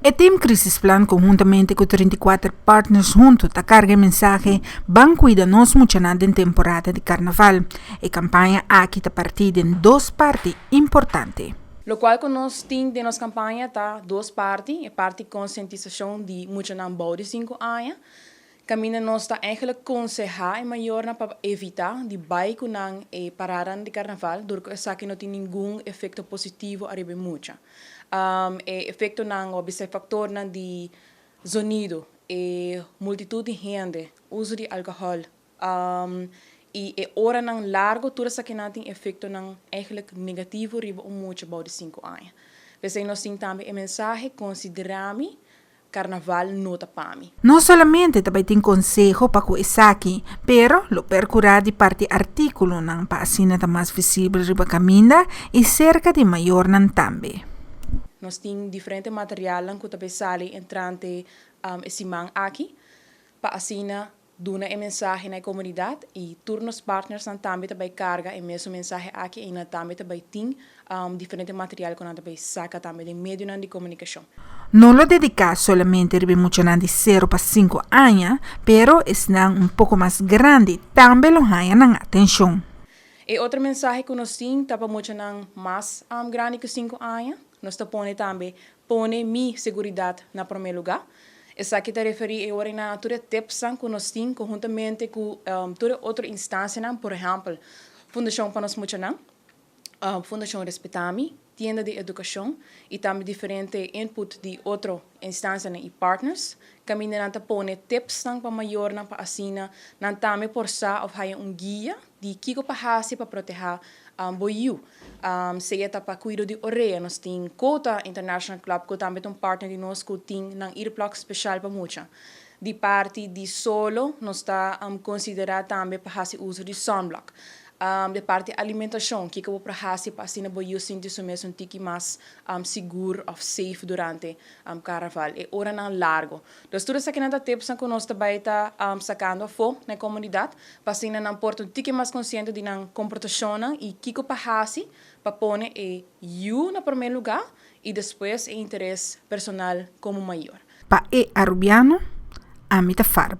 O Team Crisis Plan, conjuntamente com 34 partners juntos, está carga mensagem Ban cuida nos muchanan de temporada de Carnaval. A campanha aqui está partida em duas partes importantes. Lo qual que nós temos de nossa campanha tá duas partes. A parte de conscientisacion de muchanan de 5 anos. Caminha nós está eigenlijk conseha e maior para evitar de baixo não e pararan de Carnaval, porque essa que não tem nenhum efeito positivo arriba mucha. Efeito não observa factor não de sonido e multitud de gente, uso de álcool. E hora não largo, tudo isso que não tem efeito não eigenlijk negativo arriba mucha de 5 anos. Pensei nós temos também a mensagem considerame Carnaval nota pami. Não somente também tem consejo para o Isaki, pero lo percurar de parte artículo não para assim tá mais visível riba caminda e cerca de maior não também. Nós temos diferente material que também sale entrante esse man aqui para assim duna a mensagem na comunidade e turnos partners também carga a mesma mensagem aqui e também tem diferente material que também saca também de meio de comunicação. Não lo dedica solamente a muchanan de 0 para 5 anos, pero estão pouco mais grande, também lo ganham atenção. E outra mensagem que nós temos para muchanan mais grande que 5 anos, nós também põe minha segurança na primeiro lugar. Essa aqui te refere a na toda tepsan que nós temos conjuntamente com toda outra instância, por exemplo, Fundação para nós muchanan, Fundação Respeitami, Tienda de Educação e também diferente input de outra instância e partners. Caminha nanta pone tips para maior para assina, nantame por sa of haya guia de kiko pahasi para proteger boiu. Seja para cuida de orelha, nós tem Cota International Club, que também é partner de nós, que tem um earplug especial para mucha. De parte de solo, nós está considerar também para fazer uso de sunblock. De parte alimentação, que eu para fazer para assim boiu sentir se mesmo tiki mais seguro ou safe durante Carnaval e hora não largo. Então tudo isso que nada tips que nós também está sacando a fo na comunidade para assim não porta tiki mais consciente de não comportação e que para fazer para pôr e you na primeiro lugar e depois o interesse personal como maior. Pa Arubiano, a mita far